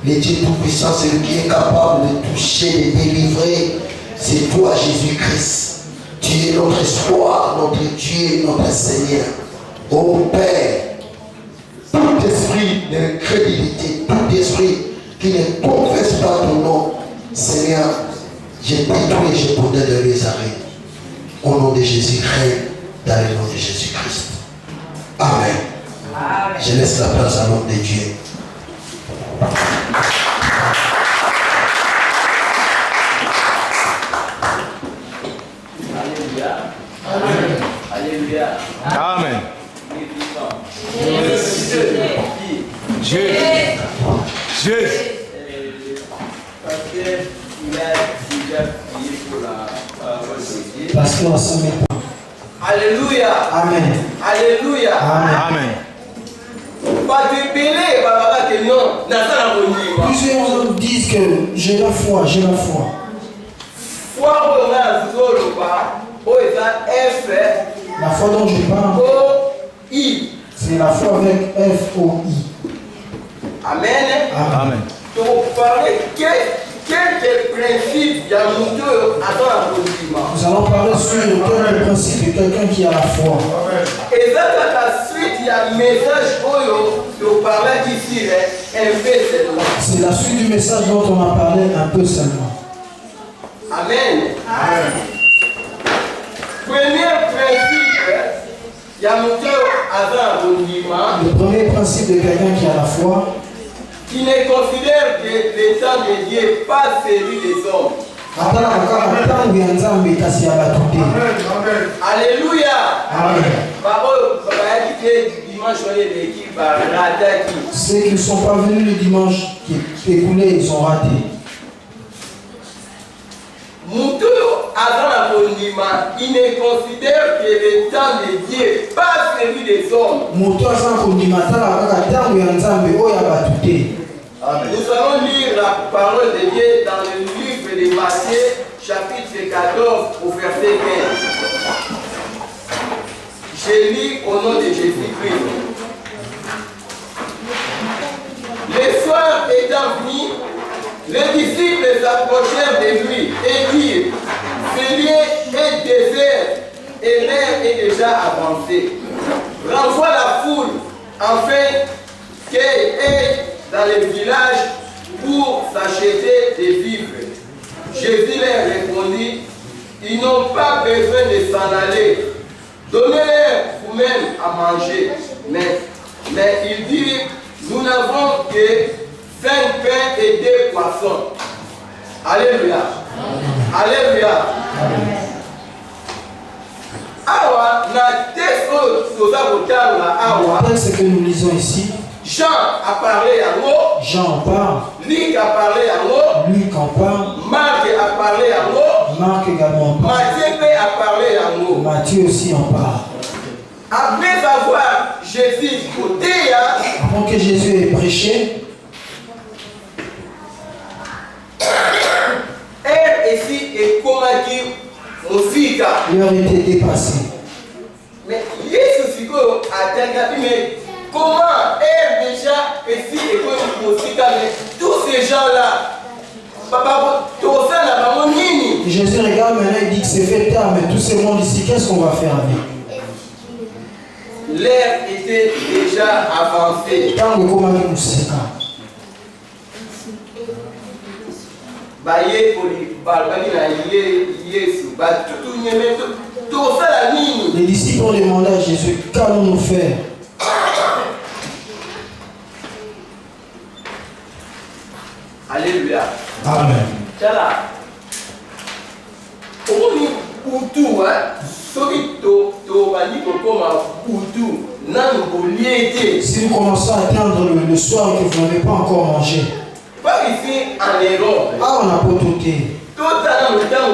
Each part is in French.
Le Dieu Tout-Puissant, celui qui est capable de toucher, de délivrer, c'est toi, Jésus-Christ. Tu es notre espoir, notre Dieu, notre Seigneur. Ô Père, tout esprit d'incrédulité, tout esprit qui ne confesse pas ton nom, Seigneur, je détruis et je condamne de les arrêts. Au nom de Jésus-Christ, dans le nom de Jésus-Christ. Amen. Amen. Je laisse la place à l'homme de Dieu. Alléluia. Amen. Alléluia. Amen. Dieu. Dieu. Parce qu'il a déjà prié pour la parole de Dieu. Parce qu'on se met pas. Alléluia. Amen. Alléluia. Amen. Amen. Pas de belé, pas de non. Plusieurs autres disent que j'ai la foi, j'ai la foi. Foi on a zolo pas. O F. La foi dont je parle, O-I. c'est la foi avec F-O-I. Amen. Amen. Donc, parler quel principe il y a Nous allons parler sur le principe de quelqu'un qui a la foi. et là, la suite, il y a un message pour parler d'ici, un peu seulement. C'est la suite du message dont on a parlé un peu seulement. Amen. Amen. Premier principe, il y a le premier principe de quelqu'un qui a la foi, qui ne considère que le temps de Dieu pas celui des hommes. Alléluia. Amen. Ceux qui ne sont pas venus le dimanche qui écoulé, ils ont raté. Il ne considère que le temps de Dieu pas celui des hommes. Nous allons lire la parole de Dieu dans le livre de Matthieu, chapitre 14, au verset 15. Je lis au nom de Jésus-Christ. Le soir étant venu, les disciples s'approchèrent de lui et dirent: ce lieu est désert et l'heure est déjà avancée. Renvoie la foule afin qu'elle aille dans les villages pour s'acheter des vivres. Jésus leur répondit: ils n'ont pas besoin de s'en aller. Donnez-leur vous-même à manger. Mais il dit: nous n'avons que 5 pains et 2 poissons. Alléluia. Alléluia. Awa, na texte que nous lisons ici, Jean a parlé à moi. Jean en parle. Luc a parlé à moi. Luc en parle. Marc a parlé à moi. Marc également en parle. Matthieu a parlé à moi. Matthieu aussi en parle. Après avoir Jésus côté, avant que Jésus ait prêché, elle ici est comment dire musique. L'heure était dépassée. Mais Jésus a dit, mais comment elle déjà ici est comme musique, mais tous ces gens-là, Jésus regarde maintenant et dit que c'est fait tard, mais tout ce monde ici, qu'est-ce qu'on va faire avec? L'air était déjà avancé. Les disciples ont demandé à Jésus, qu'allons-nous faire? Alléluia. Amen. Si vous commencez à atteindre le soir et que vous n'avez pas encore mangé, pas ici en Europe. Ah, on n'a pas tout été. Tout dans le temps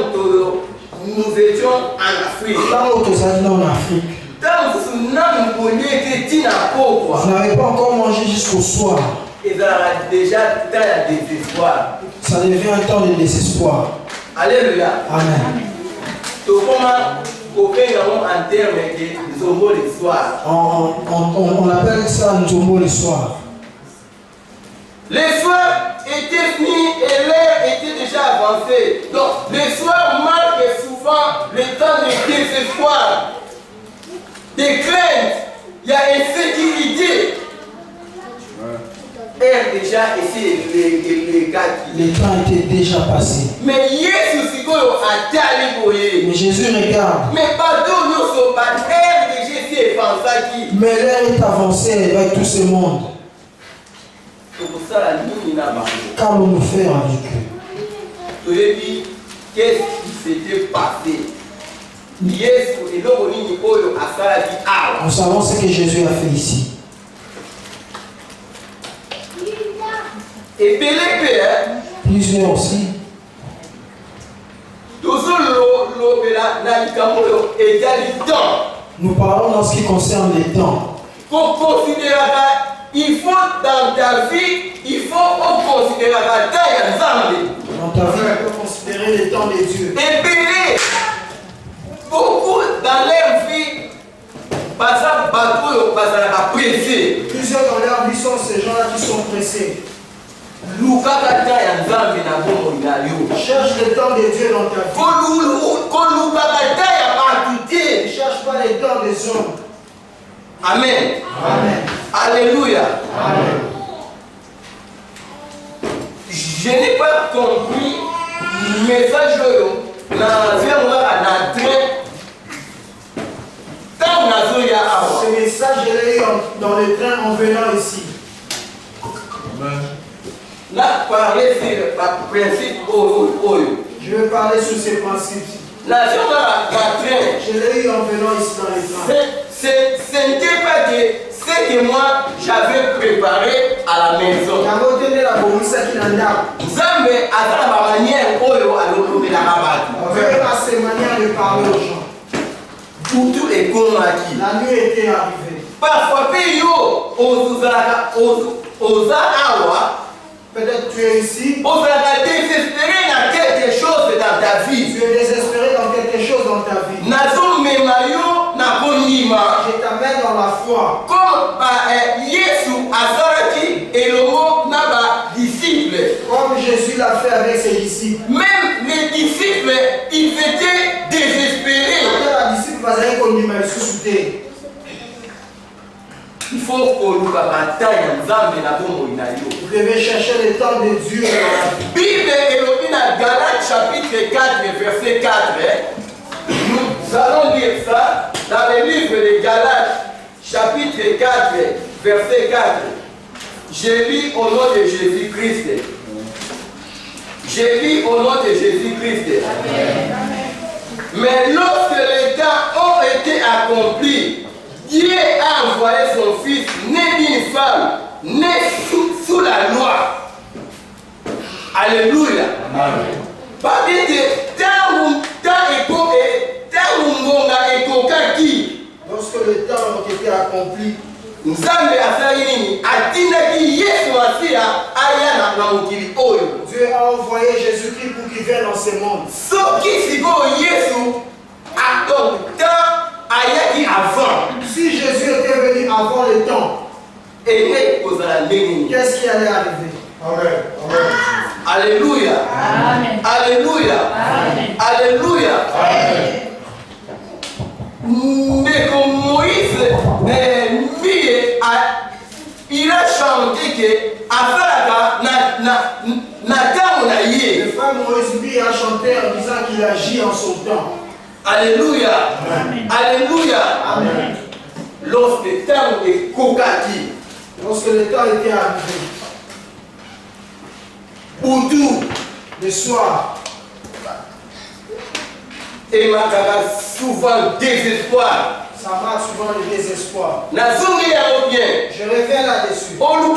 nous étions en Afrique. En Afrique. Vous n'avez pas encore mangé jusqu'au soir. Et déjà temps de désespoir. Ça devient un temps de désespoir. Alléluia. Amen. On appelle ça Nzombo le soir. Le soir était fini et l'heure était déjà avancée. Donc, le soir marque souvent le temps de désespoir, de crainte, il y a insécurité. Déjà, ici, les gars qui... Le temps était déjà passé. Mais Jésus regarde. Mais l'heure est avancée avec tout ce monde. Qu'allons-nous faire avec eux? Qu'est-ce qui s'était passé? Nous savons ce que Jésus a fait ici. Et plusieurs aussi. Nous parlons dans ce qui concerne les temps. Il faut dans ta vie, il faut considérer la bataille ensemble. Dans ta vie, il faut considérer les temps de Dieu. Et beaucoup dans leur vie, plusieurs dans leur vie sont ces gens-là qui sont pressés. Cherche le temps de Dieu dans ta vie. Ne cherche pas les temps des hommes. Amen. Amen. Alléluia. Amen. Je n'ai pas compris le message ce message, je l'ai eu dans le train en venant ici. Là, parler sur le principe. Je vais parler sur ces principes. Je l'ai eu en venant ici dans le train. Ce n'était pas que ce que moi j'avais préparé à la maison. Zambe azala ba manière oyo alobela kabatu. Ces manières de parler aux gens. Tout est convaincu. La nuit était arrivée. Parfois payo oza awa. Peut-être tu es ici. Ozala désespéré dans quelque chose dans ta vie. Tu es désespéré dans quelque chose dans ta vie. Nazo memayo na konima. Je t'amène dans la foi. Comme Yesu azalaki elomo na ba disciples. Comme Jésus l'a fait avec ses disciples. Même les disciples, ils étaient désespérés. Il faut que nous Vous devez chercher le temps de Dieu. Bible est dans Galates chapitre 4, verset 4. Nous allons lire ça dans le livre de Galates chapitre 4, verset 4. Je lis au nom de Jésus-Christ. Je lis au nom de Jésus-Christ. Mais lorsque les temps ont été accomplis, Dieu a envoyé son fils, né d'une femme, né sous la loi. Alléluia. Parce que lorsque les temps ont été accomplis, Dieu a envoyé Jésus-Christ pour qu'il vienne dans ce monde. Si Jésus était venu avant le temps, qu'est-ce qui allait arriver? Amen. Amen. Alléluia. Amen. Alléluia. Amen. Alléluia. Amen. Mais comme Moïse, il a chanté que le frère Moïse lui a chanté en disant qu'il agit en son temps. Alléluia. Amen. Alléluia. Amen. Lorsque le temps est kokaki, lorsque le temps était arrivé, pour tout, le soir, et ma souvent désespoir. ça marque souvent le désespoir. Je Je reviens là-dessus. On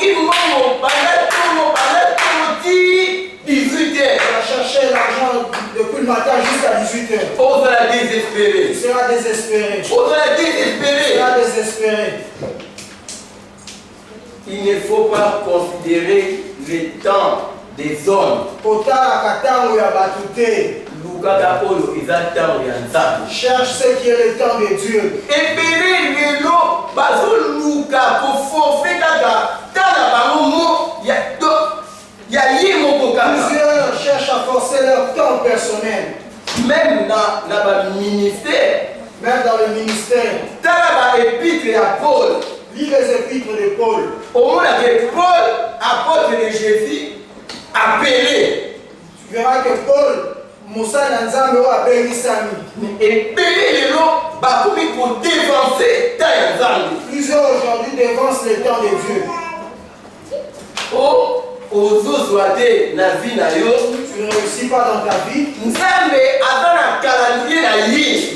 a cherché l'argent depuis le matin jusqu'à 18h. On va désespérer. Tu seras désespéré. On va désespérer. Tu seras désespéré. Il ne faut pas considérer le temps des hommes. Cherche ce qui est le temps de Dieu. Il y a personnel. Même dans le ministère. Même dans le ministère. Dans l'épître à Paul. Lis les épîtres de Paul. Au moment où Paul, apôtre de Jésus, appelé. Tu verras que Paul, Moussa Nanzambe a béni Sami. Et béni les lots, pour dévancer ta Nzambe. Plusieurs aujourd'hui dévancent le temps de Dieu. Oh, tu ne réussis pas dans ta vie.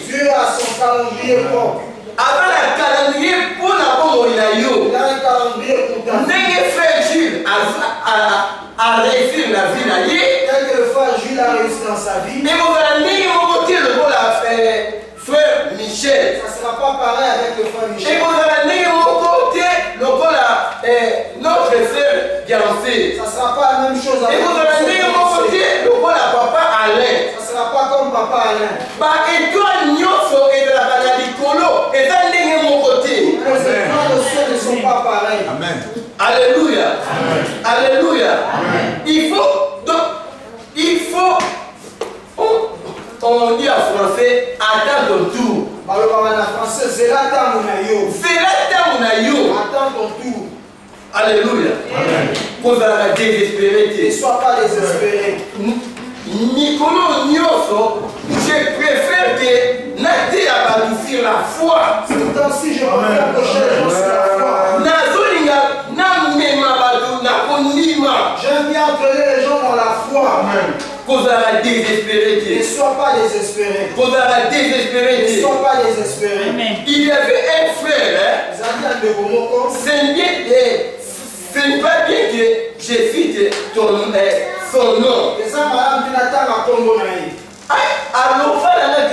Dieu a son calendrier propre. Il a un calendrier pour ta vie. Jules a réussi la vie. Tel que le frère Jules a réussi dans sa vie. Mais frère Michel. Ça ne sera pas pareil avec le frère Michel. Et notre frère Gansé. Ça ne sera pas la même chose avec le papa Alain. Ça ne sera pas comme papa Alain. Et toi, Nyoso et de la Banalicolo, et ça n'est mon côté. Les étoiles au ciel ne sont pas pareils. Amen. Alléluia. Alléluia. Il faut, on dit en français, attends ton tour. C'est là attends ton tour. Alléluia. Pour la désespérité. Ne sois pas désespéré. Nicolas Nyoso, je préfère que Naté a bâti la foi. C'est ainsi je préfère cocher les gens sur la foi. J'aime bien entraîner les gens dans la foi. Cause à la désespérité. Ne sois pas désespéré. Cause à la désespérité. Ne sois pas désespéré. Il y avait un frère, ce n'est pas bien que je cite son nom. Alors,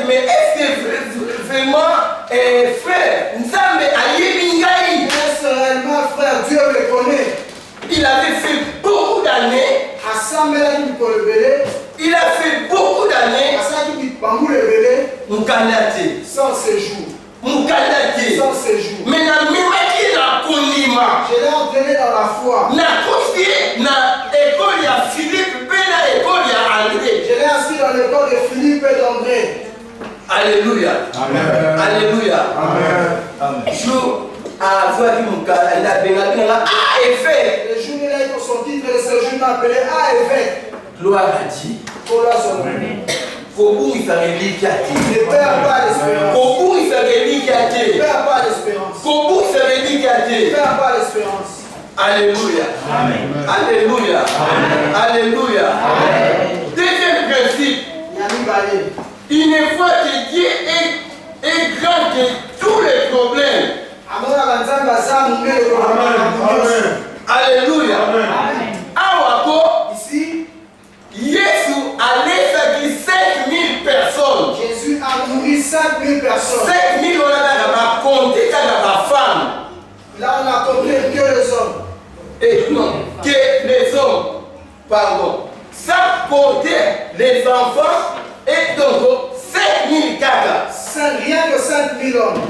mais est-ce que vraiment, frère, Nzambe Ayebingaï, est-ce réellement, frère, Dieu le connaît? Il avait fait beaucoup d'années. Il a fait beaucoup d'années. Sans séjour. Sans séjour. Mais la même qui l'a connu. Je l'ai entraîné dans la foi. Je l'ai inscrit dans l'école de Philippe et d'André. Alléluia. Amen. Alléluia. Amen. Le jour il a eu son titre de séjour m'a appelé à évêque. Gloire à Dieu. Ne perds pas l'espérance. Ne perds pas l'espérance. Ne perds pas l'espérance. Alléluia. Alléluia. Alléluia. Deuxième principe. Une fois que Dieu est grand de tous les problèmes. Alléluia. Ici, Jésus allait faire 5000 personnes. Jésus a nourri 5000 personnes. 5000 on a compté quand la femme. Là, on a compté que les hommes. Et non, que les hommes. Pardon. Sans compter les enfants. Et donc, 5000 cagas. Rien que 5000 hommes.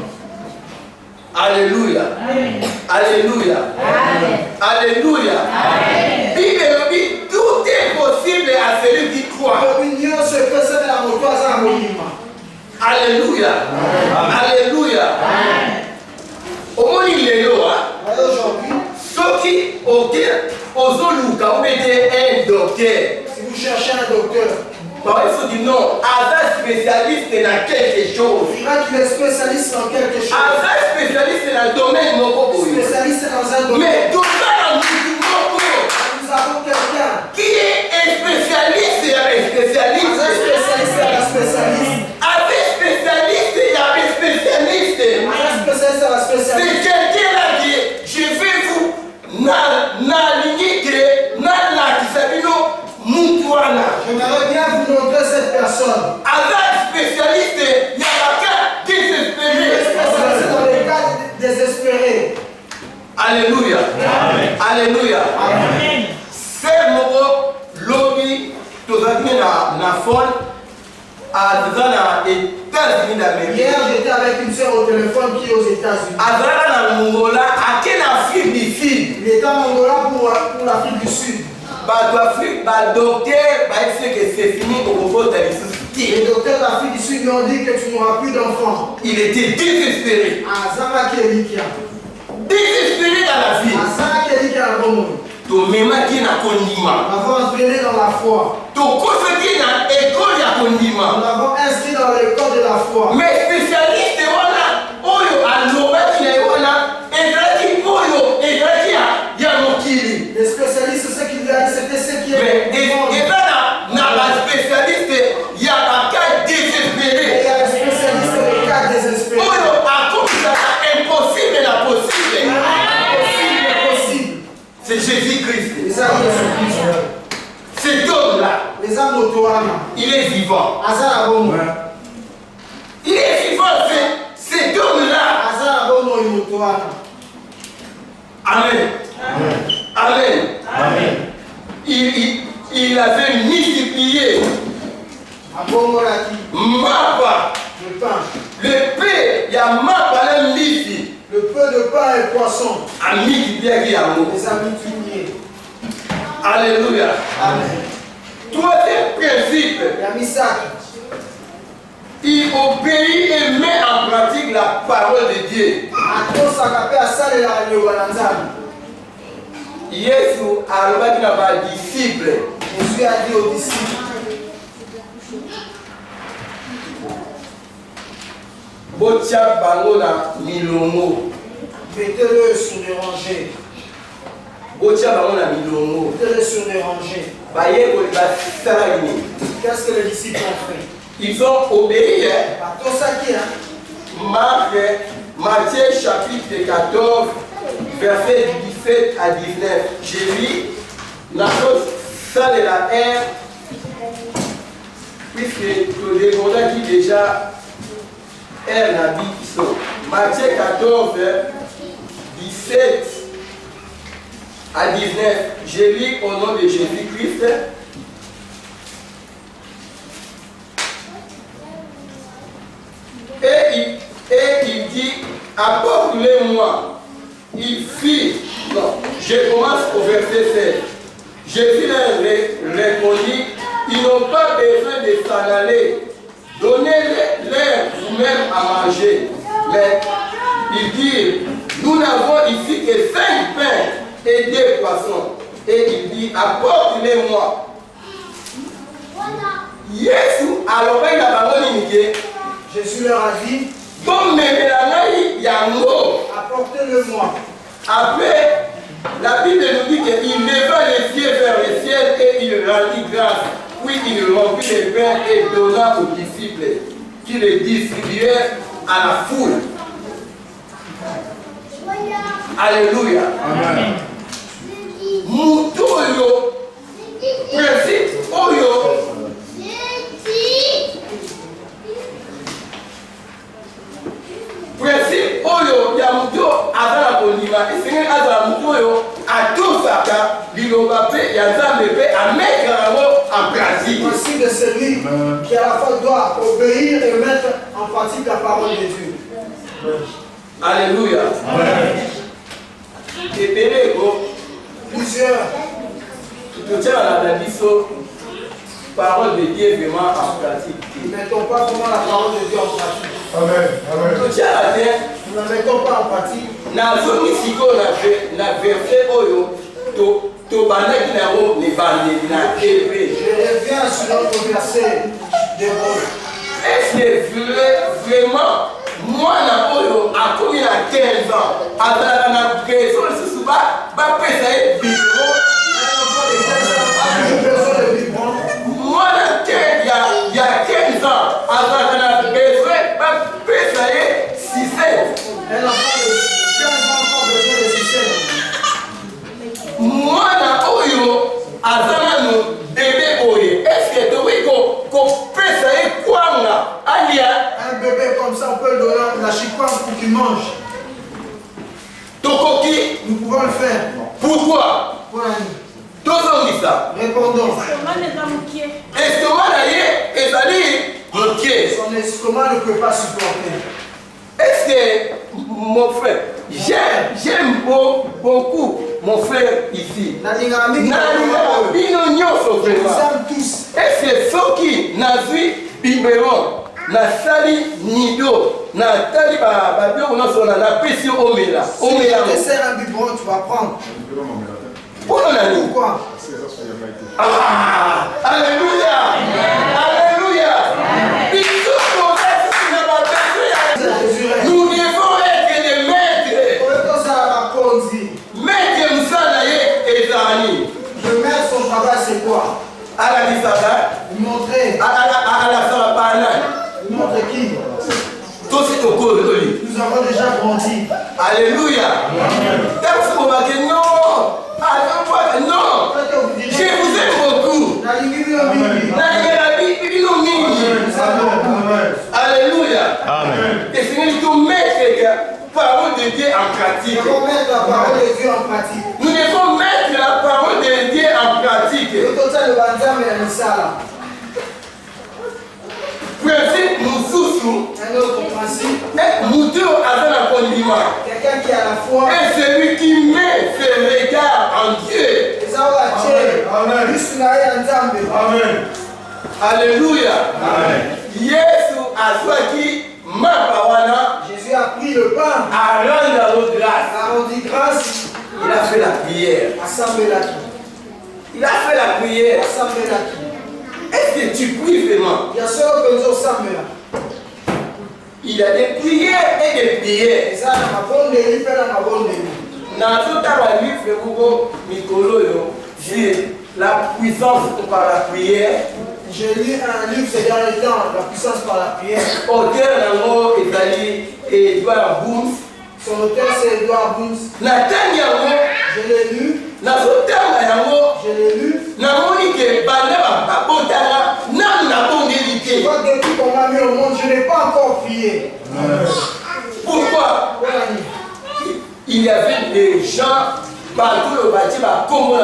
Alléluia. Alléluia. Alléluia. Bible dit tout est possible à celui qui croit. Alléluia. Alléluia. Au moins il est là. Aujourd'hui, Ceux qui osent un docteur. si vous cherchez un docteur, Il faut dire non, un spécialiste dans quelque chose. il dira qu'il est spécialiste dans quelque chose. Un spécialiste dans le domaine de Spécialiste dans un domaine. mais tout ça, Nous avons quelqu'un qui est spécialiste et un spécialiste. un spécialiste et un spécialiste. Avec spécialiste et avec spécialiste. Un spécialiste et un C'est spécialiste. quelqu'un là qui je vais vous J'aimerais bien vous montrer cette personne. Avec spécialiste, il y a quelqu'un désespéré. Spécialiste dans les cas désespérés. Alléluia. Amen. Alléluia. Amen. C'est mon lobby, tout ça qui est na phone, à dans les États-Unis d'Amérique. Hier, j'étais avec une soeur au téléphone qui est aux États-Unis. À dans la Mongola, à quelle Afrique du Sud. Il était en Angola pour l'Afrique du Sud. Les docteurs d'Afrique du Sud lui ont dit que tu n'auras plus d'enfants. Il était désespéré. Désespéré dans la vie. Ton méma qui n'a condiment. Nous l'avons entraîné dans la foi. Ton coach qui n'a école à condiment. Nous l'avons inscrit dans l'école de la foi. Mais spécialiste voilà, oyo aloba qui est voilà, et oyo et y a mon kili. Les spécialistes ce qu'il a dit c'était ce qui est. Mais et là n'a pas spécialiste, il y a un cas désespéré. Il y a des spécialistes des cas désespérés. Oyo a comme ça impossible la possible. Impossible. C'est Jésus-Christ. Les âmes de Jésus-Christ. Cet homme-là, les âmes d'autoana. Il est vivant. Azara il est vivant, cet homme-là. Amen. Amen. Amen. Il avait multiplié Mapa. Le pain, il y a Mapa le lifi. Le peu de pain et poisson. A multiplié qui a mot. Les a multipliés. Alléluia. Amen. Troisième principe. Il obéit et met en pratique la parole de Dieu. Jésus a dit à ses disciples. Jésus a dit aux disciples. Botia bangola milongo. Mettez-le sur les rangées. Botia bangola milongo. Mettez-le sur les rangées. Qu'est-ce que les disciples ont fait? Ils ont obéi. Matthieu chapitre 14, verset 17 à 19. J'ai lu la chose, ça de la ère, puisque le démodant qui déjà est l'habit. Matthieu 14, 17 à 19. J'ai lu au nom de Jésus-Christ. Et il dit, apporte-les-moi. Il fit, non, je commence au verset 7. Jésus leur répondit, ils n'ont pas besoin de s'en aller. Donnez-leur vous-même à manger. Mais il dit, nous n'avons ici que 5 pains et 2 poissons. Et il dit, apporte-les-moi. Jésus, alors il a parlé. Jésus leur a dit, apportez-le-moi. Après, la Bible nous dit qu'il leva les yeux vers le ciel et il rendit grâce. Puis il remplit les pains et donna aux disciples qui les distribuaient à la foule. Alléluia. Amen. Mutoyo, principe oyo. Principe oyo ya muto azala kondima esengeli azala mutu oyo atosaka liloba pe ya nzambe pe amettre yango en pratique. Ainsi de celui qui à la fois doit obéir et mettre en pratique la parole de Dieu. Alléluia. Ebele ego plusieurs totiaka na biso parole de Dieu vraiment en pratique. Ne mettons pas vraiment la parole de Dieu en pratique. Amen. Amen. Nous ne mettons pas en pratique. Nazongi sikoyo na verset oyo tobandaki nango libandeli na Hébreu. Je reviens sur notre verset d'Hébreu. Est-ce que vraiment mwana oyo akomi na 15 ans azalaka na besoin lisusu bapesa ye biblo mwana ya 15 ans azalaka na besoin bapesa ye 6. Un enfant de 15 ans n'a pas besoin de système. Mwana oyo azalano bébé oye. Est-ce que tokoki kopesa ye kwanga alia? Un bébé comme ça, on peut le donner la chikwang pour qu'il mange. Tokoki? Nous pouvons le faire. Pourquoi? Pour un tozongisa. Répondons. Estomac na ye ezali mokie. Son estomac ne peut pas supporter. Est-ce que mon frère, j'aime beaucoup mon frère ici. Nalingaka mingi Nalingaka bino nyonso Je vous vraiment. aime tous. Et c'est soki nazwi biberon nasali nido natali babiloko nyonso na napesi yo omela Si je te sers un biberon, tu vas prendre. mpona nani? Pourquoi? Ah, alléluia, alléluia. Biso tozali na babesoin. Nous devons être des maîtres. Maître mosala ye ezali. Le maître, son travail, c'est quoi? Alalisaka, Montrer. alasaka bana. Montrer qui? Tosi tokoli. Nous avons déjà grandi. Alléluia. Tant qu'on va dire non. Non. Je vous aime beaucoup. Alléluia. Amen. Et Seigneur, il faut mettre la parole de Dieu en pratique. Nous devons mettre la parole de Dieu en pratique. Nous devons mettre la parole de Dieu en pratique. Principe Moussousou. Un autre principe. Moutou a la condiment. Quelqu'un qui a la foi. Et celui qui met ses regards en Dieu. Amen. Alléluia. Amen. Yesu azwaki mapawana. Jésus a pris le pain. À rendre grâce. A rendu grâce. Il a fait la prière. Assemblée la qui. Il a fait la prière. Assemblée la qui. Est-ce que tu pries vraiment? Il y a seulement que nous assemblés là. Il y a des prières et des prières. Et ça, dans ma bonne délire, fait dans ma bonne délire. Dans tout à livre, Hugo Mikolo, j'ai la puissance par la prière. J'ai lu un livre ces derniers temps, la puissance par la prière. Auteur Nango Etali et Edouard Boons. Son auteur c'est Edouard Boons. Nathan Yango, Je l'ai lu. Nazotanga Yango, Je l'ai lu. Namoni ke Banda Babotanga, Nam Je Nabondelité. vois que depuis qu'on m'a mis au monde, je n'ai pas encore prié. Pourquoi? Voilà. Il y avait des gens partout le bâtiment, comme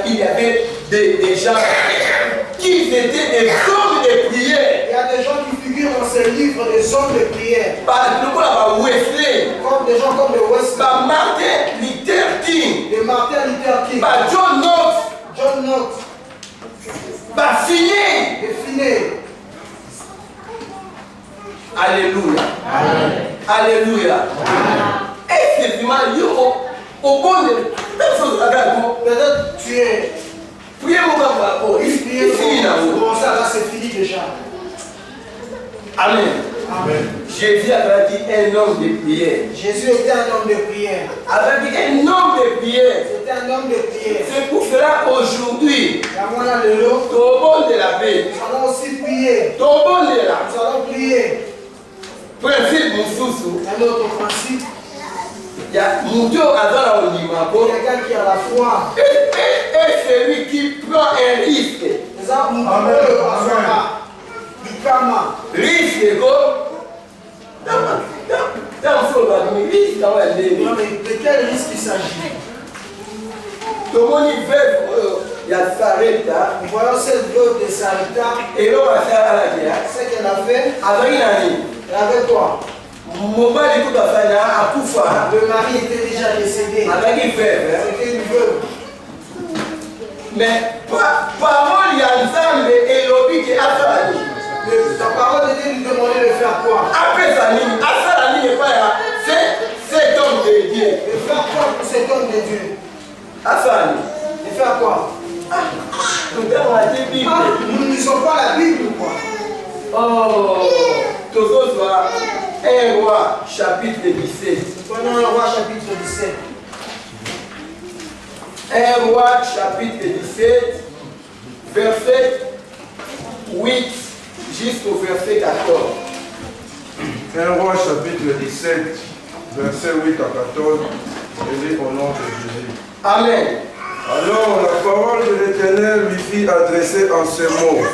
il y avait des gens qui étaient des hommes de prière. Il y a des gens qui figurent dans ces livres des hommes de prière. Comme des gens comme le Wesley, Martin Luther King, de Martin Luther King, John Knox, John Knox, Finney. de Finney. Alléluia. Alléluia. Et c'est vraiment au bon de personne à garder. Peut-être tu es. Priez mon gars, il finit là. Bon, ça là c'est fini déjà. Amen. Amen. Jésus avait dit un homme de prière. Jésus était un homme de prière. Avait dit un homme de prière. C'était un homme de prière. C'est pour cela aujourd'hui, La moine de l'eau. tout le monde de la paix, Nous allons aussi prier. tout le monde de la Nous allons prier. principe Moussousou. Un autre principe. Il y a Mouto Azara Onimako. Quelqu'un qui a la foi. Et celui qui prend un risque. Les hommes du karma. Risque quoi? Risque dans la vie. Non, mais de quel risque il s'agit? Tout le monde fait, il y a Sareta. Nous voyons cette veuve de Sarita. Et l'on va faire à la guerre. Ce qu'elle a fait. Avec une année. Et avec quoi? Mon père écoute à faire à Koufa. Le mari était déjà décédé. Avec une fève. C'était une veuve. Mais parole, il y a ensemble et l'objet qui a fait. La parole de Dieu lui demandait de faire quoi? Après sa ligne, à sa ligne, c'est cet homme de Dieu. De faire quoi pour cet homme de Dieu? À sa ligne. De faire quoi? Nous avons la Bible. Nous ne lisons pas la Bible ou quoi? Oh, tout ça soit 1 roi chapitre 17. Prenons le roi chapitre 17. 1 roi chapitre 17, verset 8 jusqu'au verset 14. 1 Roi chapitre 17, verset 8 à 14, et lit au nom de Jésus. Amen. Alors la parole de l'Éternel lui fit adresser en ces mots.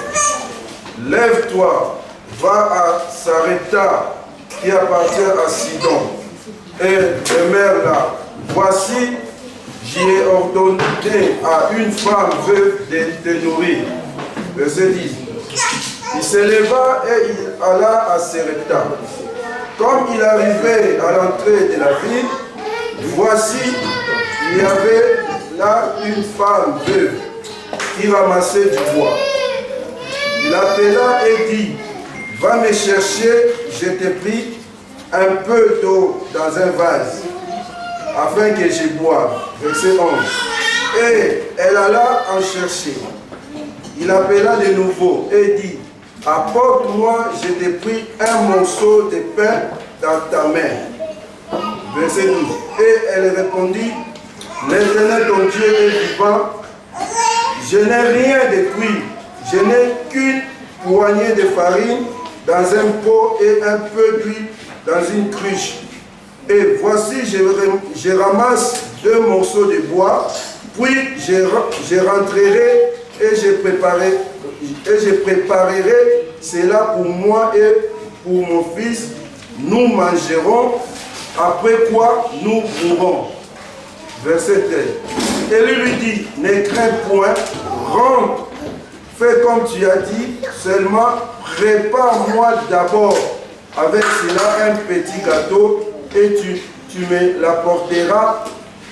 Lève-toi, va à Sarepta, qui appartient à Sidon, et demeure là. Voici, j'y ai ordonné à une femme veuve de te nourrir. Verset 10. Il se leva et il alla à Sarepta. Comme il arrivait à l'entrée de la ville, voici, il y avait là une femme veuve qui ramassait du bois. Il appela et dit, va me chercher, je t'ai pris un peu d'eau dans un vase, afin que je boive. Verset 11. Et elle alla en chercher. Il appela de nouveau et dit, apporte-moi, je t'ai pris un morceau de pain dans ta main. Verset 12. Et elle répondit, l'Éternel ton Dieu est vivant, je n'ai rien de cuit, je n'ai qu'une poignée de farine dans un pot et un peu d'huile dans une cruche. Et voici, je ramasse 2 morceaux de bois, puis je rentrerai et je préparerai cela pour moi et pour mon fils. Nous mangerons, après quoi nous mourrons. Verset 13. Et lui dit, ne crains point, rentre, fais comme tu as dit, seulement prépare-moi d'abord avec cela un petit gâteau et tu me l'apporteras,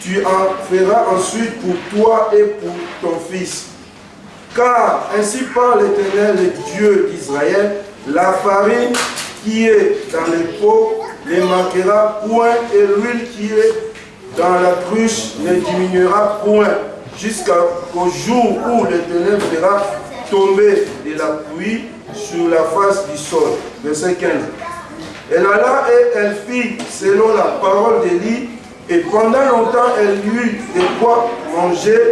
tu en feras ensuite pour toi et pour ton fils. Car ainsi parle l'Éternel, le Dieu d'Israël, la farine qui est dans le pot ne manquera point et l'huile qui est dans la cruche ne diminuera point jusqu'au jour où l'Éternel fera tomber de la pluie sur la face du sol. Verset 15. Elle alla et elle fit selon la parole d'Élie, et pendant longtemps elle eut de quoi manger,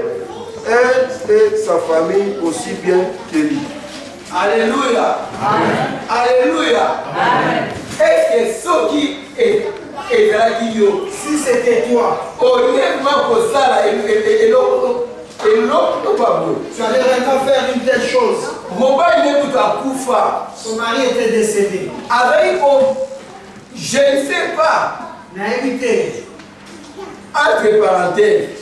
elle et sa famille aussi bien qu'Élie. Alléluia. Amen. Alléluia. Amen. Est-ce que ce qui est si c'était toi, tu allais vraiment faire une telle chose. Son mari était décédé. Je ne sais pas. Entre parenthèses.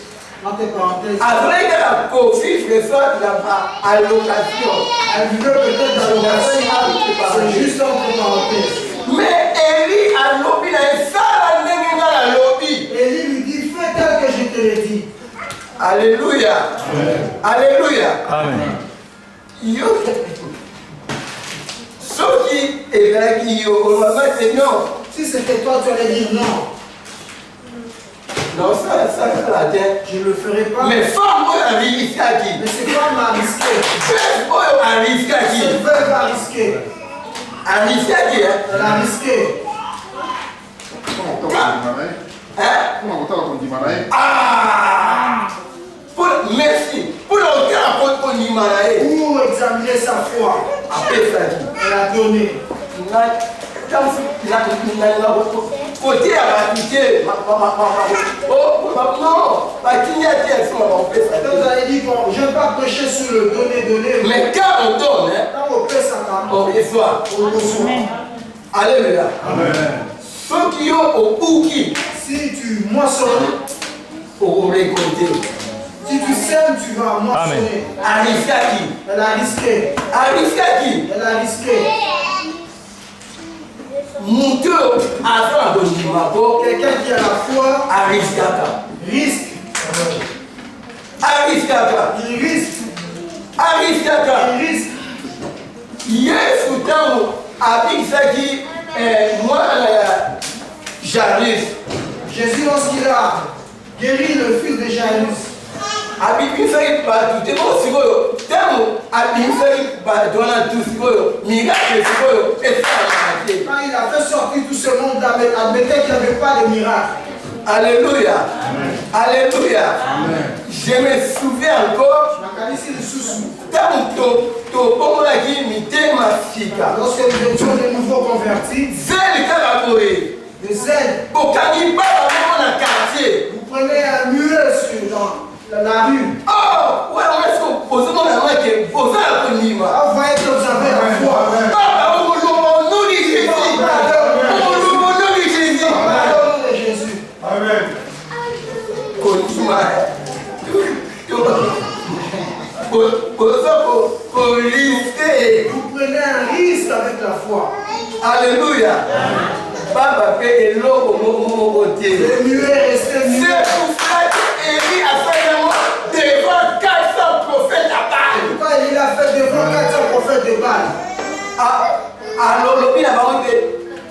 Après que la coffice reçoit la allocation. Elle veut peut-être allocation. C'est juste entre parenthèses. Mais Élie a lobby la lobby. Élie lui dit, fais tel que je te l'ai dit. Alléluia. Amen. Alléluia. Amen. Ce qui est vrai qui on va dire non. Si c'était toi, tu allais dire non. Non, ça la tête. Je ne le ferai pas. Mais femme, moi, a risqué à qui? Mais c'est femme a risqué. Femme, moi, a risqué à qui? Cette veuve a risqué. A risqué à qui? Elle a risqué. Ah! Merci. Pour l'autre, pour examiner sa foi. Après ça, elle a donné. Côté à la pitié, oh, non, vous avez dit, bon, je ne vais pas prêcher sur le donner. Mais quand on donne, quand on paie ça, on reçoit. Alléluia. Amen. Ceux qui ont au bouquet, si tu moissonnes, pour récolter. Si tu sèmes, tu vas moissonner. A risqué à qui? Elle a risqué. A risqué à qui? Elle a risqué. Quelqu'un qui a la foi risque. Il risque. Yesu tangu abikisaki mwana ya Jairus. Jésus lorsqu'il a guéri le fils de Jairus. Abikisaki batu temo sikoyo tangu abikisaki batu wana tu sikoyo miracle sikoyo esala. Quand il a fait sortir tout ce monde, admettez qu'il n'y avait pas de miracle. Alléluia. Amen. Alléluia. Amen. Je me souviens encore. Lorsque nous étions de nouveaux convertis, le zèle. Vous prenez un muet sur la rue. Oh, ouais, on vous voyez que vous avez la foi. Amen. Vous prenez un risque avec la foi. Alléluia. Le muet est resté muet. C'est pour ça que Alors, le bien avant de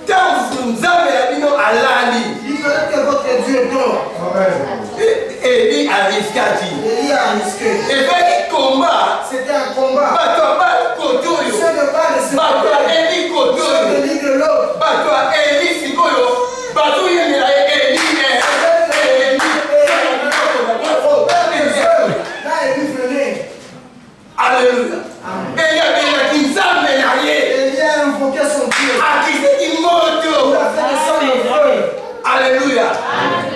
quand vous avez mis à l'année. Il fallait que votre Dieu dort. Élie a risqué à dire. Élie a risqué. Et bien, combat. C'était un combat. Bateau, pas Kotoyo. Ce n'est pas de ce Bateau, côté. Élie Kotoyo. Ce n'est de l'autre. Bateau, Élie Sikoyo. Bateau, il y a Élie. Là, Élie venait. Alléluia. Et il y a des qui s'en Élie a invoqué son Dieu. à qui c'est qui Il monte. a fait descendre le feu. Alléluia.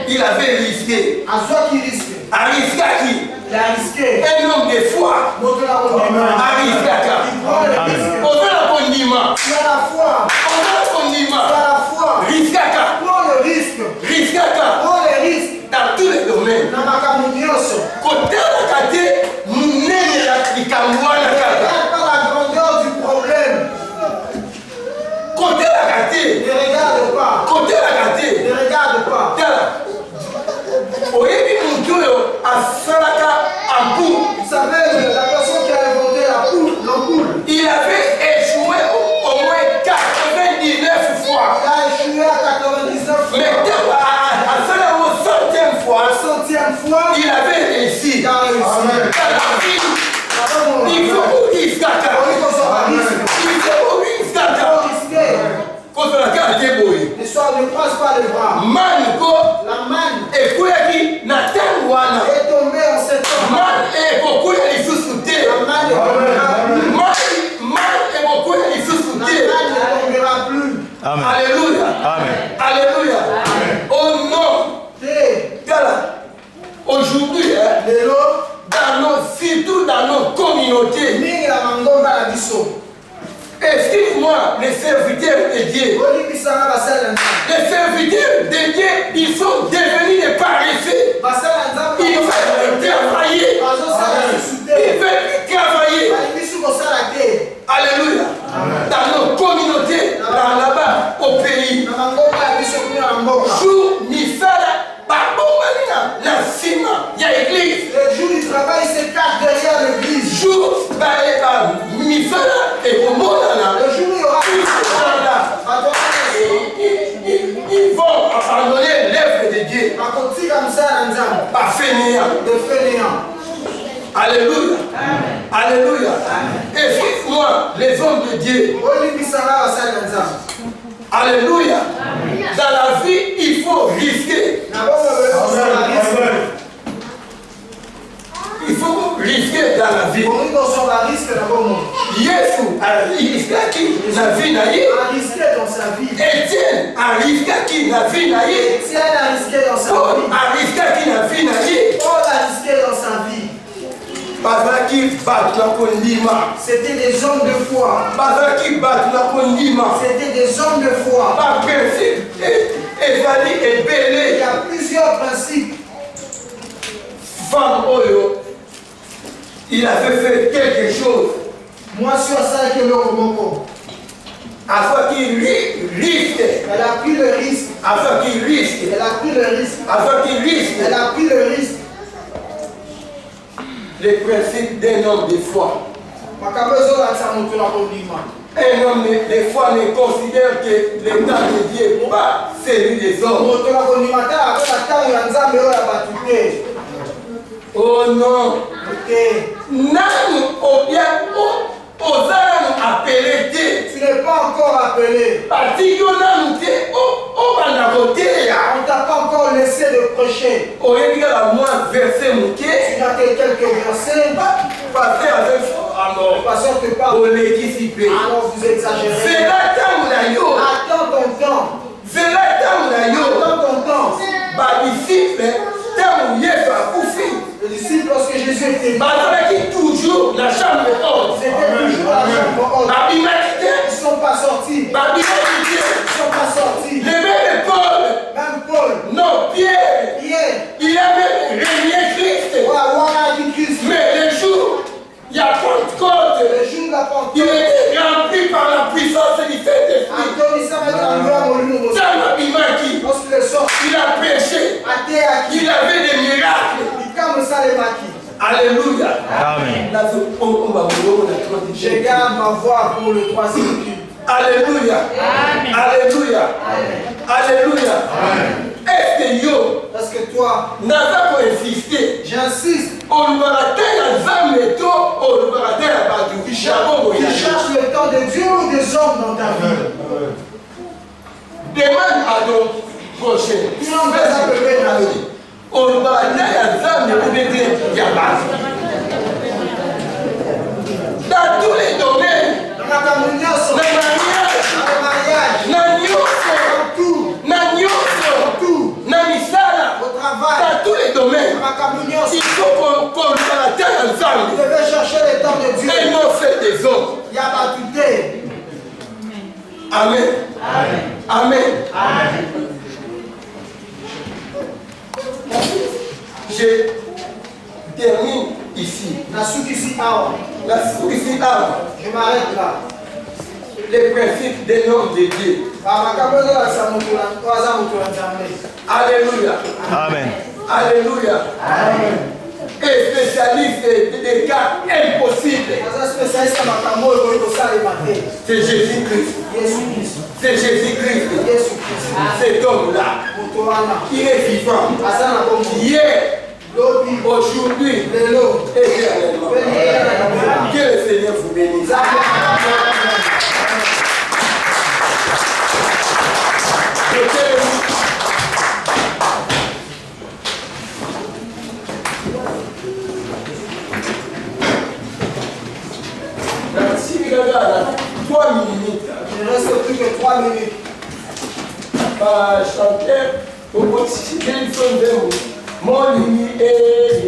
Il avait risqué. À soi qui risque. A risqué à qui? Il a risqué. Un homme de foi. Notre la condamnation. A risqué à qui? Il prend le risque. On fait la condiment. Tu as la foi. On fait la Tu condiment. as la foi. Risque à qui? Prends le risque. Risque à qui? Prends les risques. Dans tous les domaines. Dans ma camouflage. Côté la kate, nous n'ayons la kikamwa la kate. Regarde pas la grandeur du problème. Côté la kate, Ne regarde pas. côté la kate. Ne regarde pas. Oyebi mutuyo asalaka ampoule. Vous savez, la personne qui a inventé l'ampoule, Il avait échoué au moins 99 fois. il a échoué à 99 Mais fois. à cela au 100e fois, La 100e fois, il avait réussi. il a réussi. Dans la vie, Avant, il faut ouvrir kaka. il faut s'en risque. Il faut ouvrir Il kaka. faut risquer. Quand on a gardé boy, L'histoire ne croise pas les bras. man ko La manne ekweyaki na ntango wana. est tombée en septembre. Man ekokuya lisusu te. La manne ne tombera plus. Man ekokuya lisusu La te. manne ne tombera plus. Amen. Alléluia. Amen. Alléluia. Oh non. Té, Voilà. Aujourd'hui, hein, lelo, surtout dans nos communautés, mingi la mangomba la biso. excuse-moi, les serviteurs de Dieu. Olibisanga basala nzambe. Les serviteurs de Dieu, ils sont devenus des paresseux. Basala nzambe. Ils veulent travailler. Bazosala lisusu te. Ils veulent travailler. Balingi su kosala te. Alléluia. Dans nos communautés, là-bas, au pays. Na mangomba ya biso kuna na mboka. Jour, misala, babombalina, la cima, il y a église. Le jour du travail se cache derrière l'église. Jour, misala, et au monde là. Le jour où il y aura Ils vont abandonner l'œuvre de Dieu. bakotika mosala na nzambe. Par fainéant. De fainéant. Alléluia. Alléluia. Excuse-moi, les hommes de Dieu. Olibisanga basala na nzambe. Alléluia. Dans la vie, il faut risquer. Na bongo kosala risque. Il faut risquer dans la vie. Bongi kosala risque na bongo. Yesu a risqué na vie na ye. A risqué dans sa vie. Etienne a risqué na vie na ye. Étienne a risqué dans sa Paul vie. a risqué na vie na ye. Paul a risqué dans sa vie. Bazaki bat na kondima. C'était des hommes de foi. Bazaki bat na kondima. C'était des hommes de foi. Par principe, ezali Il y ebele. a plusieurs principes. Femme Oyo, il avait fait quelque chose Moi, je suis à ça que le Romoko. afin qu'il risque, Elle a pris le risque. afin qu'il risque, Elle a pris le risque. afin qu'il risque Elle a pris le risque. les principes d'un homme de foi. Makambo ezolakisa moto na kondima. Un homme de foi ne considère que l'état de Dieu n'est pas celui des hommes. Moto na kondima te akoka ntango ya nzambe oyo ya bato te. Oh non, Te. nanu obia ozala appelé te. Tu n'es pas encore appelé. Parti yo nanu te obanda koteya. On ne t'a pas encore laissé de prêcher. Oyebi kaka mwa verset moke. Tu n'as que quelques versets. Pasteur avec alors Pasteur te parle. olekisi mpe. Alors vous exagérez. Zela ntango na yo. Attends ton temps. Zela ntango na yo. Attends ton temps. Badisciple ntango Yesu akufi. Les disciples, lorsque Jésus était mort, bazalaki toujours la chambre haute. ils étaient toujours à la chambre haute. babimaki te. Ils ne sont pas sortis. babimaki te. Ils ne sont pas sortis. Le même Paul. Même Paul, Non, Pierre. Pierre, Il a même régné Christ. voilà dit Christ. Mais le jour, il y a Pentecôte. Le jour de la Il Pentecôte, était rempli par la puissance du Saint-Esprit. Anthony Samadjamba Molino, Dans Babimaki, lorsqu'il est sorti, il a prêché. athée à qui Il avait des miracles. il comme ça les maquis. Alléluia. Amen. Je garde ma voix pour le troisième culte. Alléluia. Alléluia. Alléluia. Est-ce que yo, Parce que toi, n'a pas insisté. j'insiste, On nous va rater la femme et tout, on nous va rater la bateau. tu cherches le temps de Dieu ou des hommes dans ta vie. Demande à ton prochain. On nous va rater la femme et tout, il y a pas. Dans tous les domaines, Dans la communion, dans le mariage, dans le mariage, dans au travail, dans tous les domaines, dans la communion, il faut qu'on nous rater tu ensemble. devais chercher le temps de Dieu. Et non fait des hommes. Il y a pas tout est. Amen. Amen. Je termine ici. La soupe ici, ah, La ici, je m'arrête là. les principes des noms de Dieu. Alléluia. Amen. Alléluia. Et spécialiste des cas impossibles. C'est Jésus-Christ. C'est Jésus-Christ. Cet homme-là, il est vivant. Hier, aujourd'hui, éternellement. Que le Seigneur vous bénisse. Merci, regarde, 3 minutes. Il ne reste plus que 3 minutes. Chanter au quotidien de mon lit est.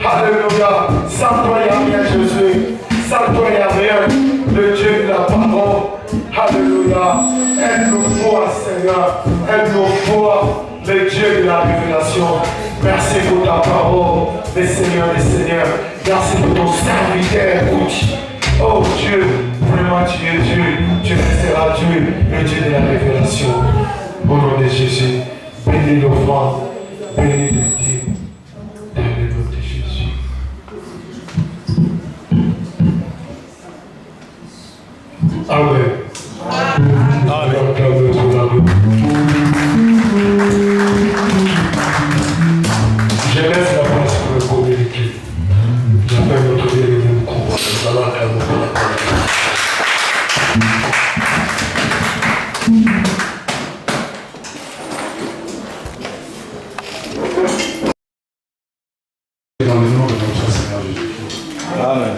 Alléluia. Sans toi, il n'y a rien, Jésus. Sans toi, il n'y a rien. Le Dieu de la parole. Alléluia. Aide-nous voir, Seigneur. Aide-nous voir le Dieu de la révélation. Merci pour ta parole, les seigneurs, les seigneurs. Merci pour ton serviteur. Oh Dieu, vraiment tu es Dieu. Tu resteras Dieu, le Dieu de la révélation. Au nom de Jésus, bénis l'offrande, bénis le Dieu. Dans le nom de Jésus. Amen. Je laisse la place pour le communiquer. J'appelle notre bien-aimé cours. Nous allons faire mon dans le nom de notre Seigneur Jésus-Christ. Amen.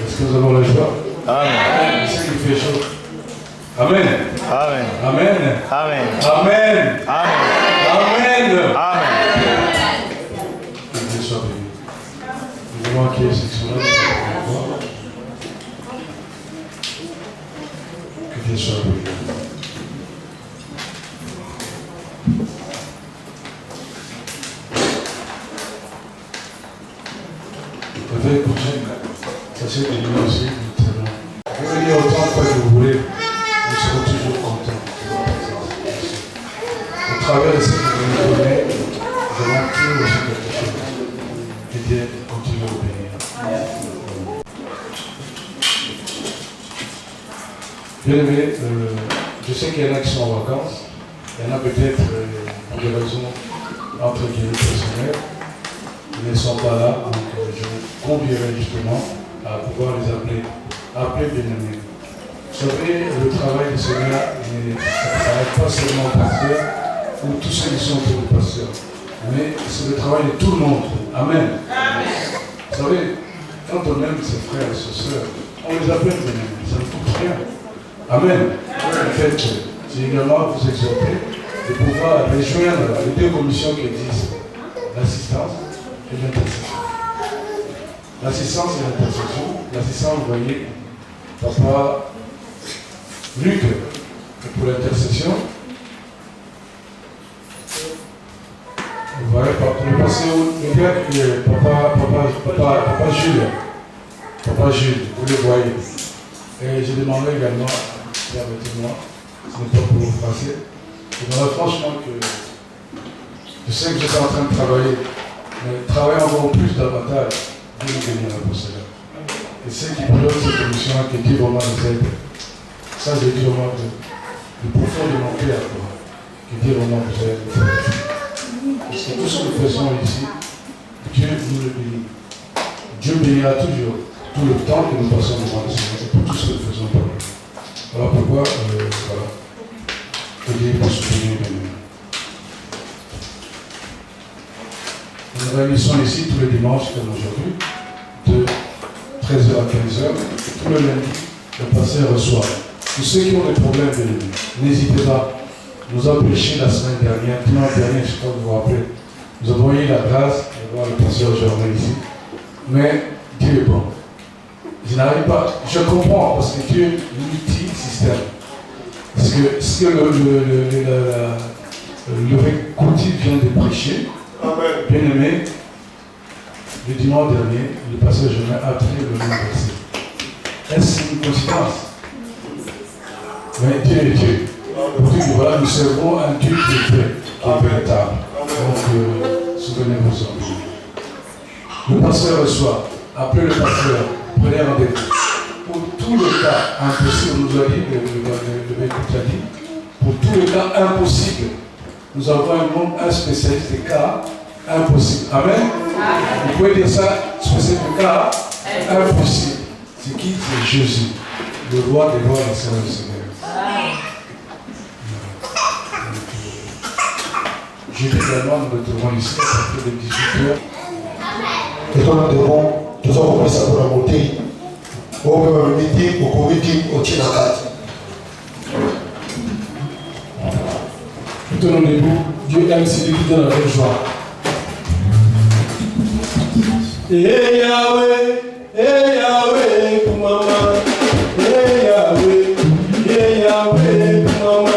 Est-ce que nous avons la joie? Amen. Est-ce qu'il fait chaud? Amen. Amen. Amen. Amen. Amen. Amen. Amen. Amen. Que Dieu soit béni. Nous allons accueillir cette soirée. Que Dieu soit béni. Peut-être prochaine, ça s'est béni aussi. Vous venez autant que vous voulez, nous serons toujours contents de votre présence. Au travers de ce que vous nous donnez, nous allons toujours aussi quelque chose. Et Dieu continue à vous bénir. Bien aimé, je sais qu'il y en a qui sont en vacances. Il y en a peut-être pour des raisons entre guillemets personnelles. Ils ne sont pas là, donc je vous convierai justement à pouvoir les appeler. Appelez bien-aimés. Vous savez, le travail du Seigneur ne s'arrête pas seulement au pasteur ou tous ceux qui sont autour du pasteur, mais c'est le travail de tout le monde. Amen. Amen. Vous savez, quand on aime ses frères et ses sœurs, on les appelle bien-aimés, ça ne coûte rien. Amen. En fait, j'ai également vous exhorter de pouvoir rejoindre les deux commissions qui existent, l'assistance et l'intercession. L'assistance et l'intercession. L'assistance, vous voyez, Papa Luc, pour l'intercession. Vous voyez, pour le passé, le gars qui est Papa Jules. Papa Jules, vous le voyez. Et j'ai demandé également, permettez-moi, ce n'est pas pour vous passer. Et voilà, franchement, que je sais que j'étais en train de travailler, mais travailler encore plus davantage, Dieu nous bénira pour cela. Et ceux qui pilotent cette commission, que Dieu vraiment nous aide. Ça, je dis vraiment du profond de mon cœur, que Dieu vraiment nous aide. Parce que tout ce que nous faisons ici, Dieu nous le bénit. Dieu bénira toujours, tout le temps que nous passons devant le Seigneur, et pour tout ce que nous faisons pour lui. Voilà pourquoi, voilà. Que Dieu puisse nous bénir. Nous réunissons ici tous les dimanches, comme aujourd'hui, de 13h à 15h, tout le lundi, le pasteur reçoit. Tous ceux qui ont des problèmes de lui, n'hésitez pas. Nous avons prêché la semaine dernière, dimanche dernier, je crois que vous vous rappelez. Nous avons eu la grâce de voir le pasteur Germain ici. Mais Dieu est bon. Je n'arrive pas, je comprends, parce que Dieu multi-système. Parce que ce que le Courtis vient de prêcher, bien aimé, le dimanche dernier, le pasteur Germain a pris le même verset. Est-ce une coïncidence? Mais Dieu est Dieu. Pour dire que voilà, nous servons un Dieu qui est vrai, qui est véritable. Donc, souvenez-vous-en. Le pasteur reçoit, appelez le pasteur, prenez rendez-vous. Pour tous les cas impossibles, nous a dit, le maître a dit, pour tous les cas impossibles, nous avons un spécialiste des cas impossibles. Amen. Vous pouvez dire ça, spécialiste des cas impossibles. C'est qui? C'est Jésus, le roi des rois et le Seigneur du Seigneur. Jeudi également, nous le trouvons ici, à partir de 18h. Et toi, nous devons, nous avons commencé à la montée. Au même midi, au comité, au Tinakat. Nous tenons debout, Dieu aime celui qui donne avec joie. Eh Yahweh, pour maman. Eh Yahweh, pour maman.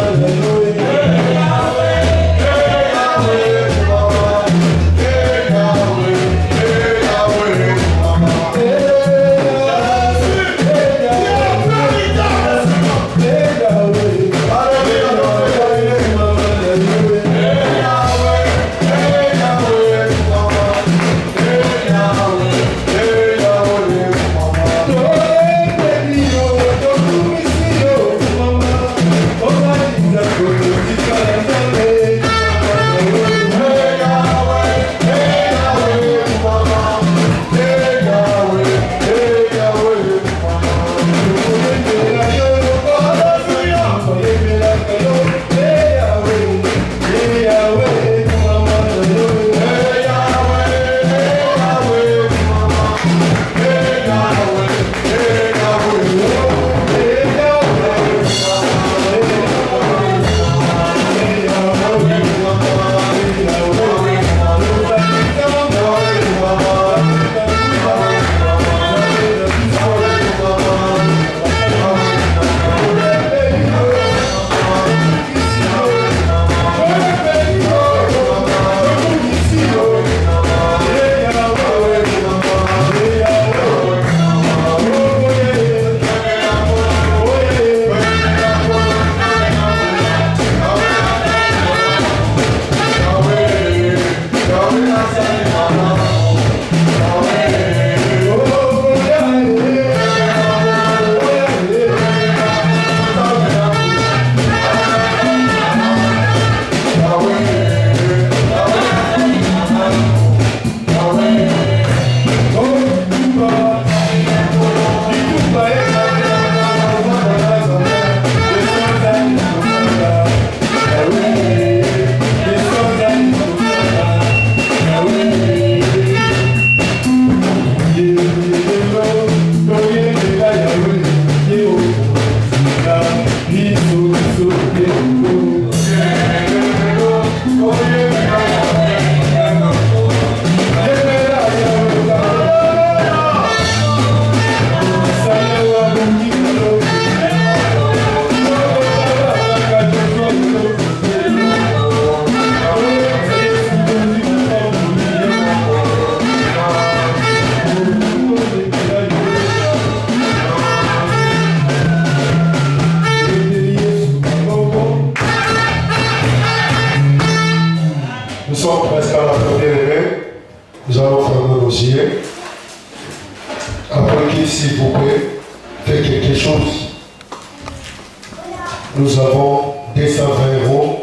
Nous avons 220 €,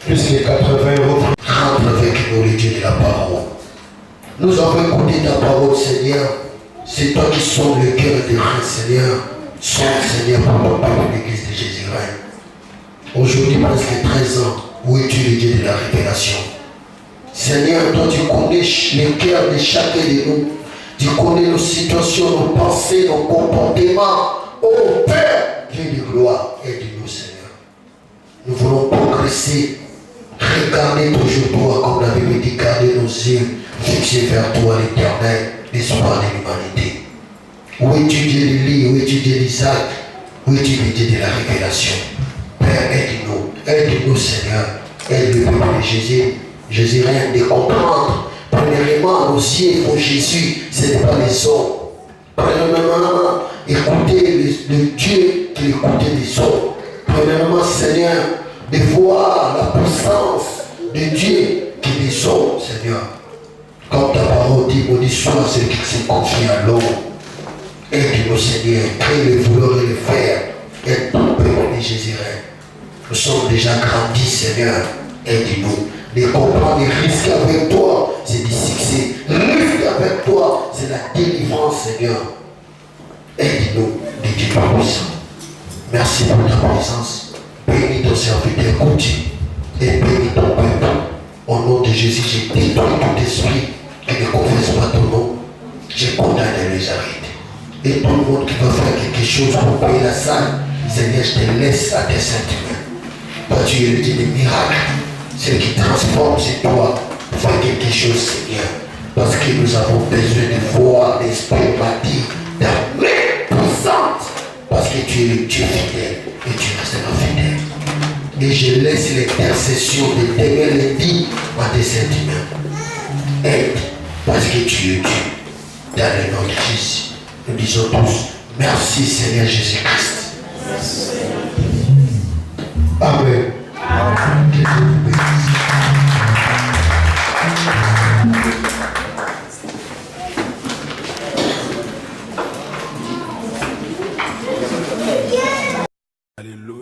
plus les 80 €. Rentre avec nous le Dieu de la parole. Nous avons écouté ta parole, Seigneur. C'est toi qui sonnes le cœur des reins, Seigneur. Sonne, Seigneur, pour ton peuple, l'église de Jésus-Christ. Aujourd'hui, presque 13 ans, où es-tu le Dieu de la révélation? Seigneur, toi tu connais les cœurs de chacun de nous. Tu connais nos situations, nos pensées, nos comportements. Oh Père, Dieu de gloire, aide-nous, Seigneur. Nous voulons progresser. Regarder toujours toi, comme la Bible dit, garder nos yeux fixés vers toi, l'Éternel, l'espoir de l'humanité. Où es-tu Dieu d'Élie? Où es-tu Dieu d'Isaac? Où es-tu le Dieu de la révélation? Père, aide-nous. Aide-nous, Seigneur. Aide le peuple de Jésus. Jésus, rien de comprendre. Premièrement, nos yeux pour Jésus, ce n'est pas les hommes. Premièrement, écoutez le Dieu qui écoutait les hommes. Premièrement, Seigneur, de voir la puissance de Dieu qui les hommes, Seigneur. Comme ta parole dit, maudit soit celui qui se confie à l'homme. Aide-nous, Seigneur, crée le vouloir et le faire. Aide ton peuple de Jésus. Nous sommes déjà grandis, Seigneur. Aide-nous. De comprendre les risques avec toi, c'est du succès. Le risque avec toi, c'est la délivrance, Seigneur. Aide-nous, de Dieu puissant. Merci pour ta présence. Bénis ton serviteur Gauthier et bénis ton peuple. Au nom de Jésus, je détruis tout esprit qui ne confesse pas ton nom. Je condamne les arrêter. Et tout le monde qui va faire quelque chose pour payer la salle, Seigneur, je te laisse à tes sentiments. Parce que tu es le Dieu des miracles. Celui qui transforme, c'est toi. Fais quelque chose, Seigneur. Parce que nous avons besoin de voir l'esprit bâti ta main puissante. Parce que tu es le Dieu fidèle et tu resteras fidèle. Et je laisse l'intercession de demain lundi à tes sentiments. Aide, parce que tu es Dieu. Dans le nom de Jésus, nous disons tous merci Seigneur Jésus-Christ. Amen. Que Dieu vous bénisse. Alléluia.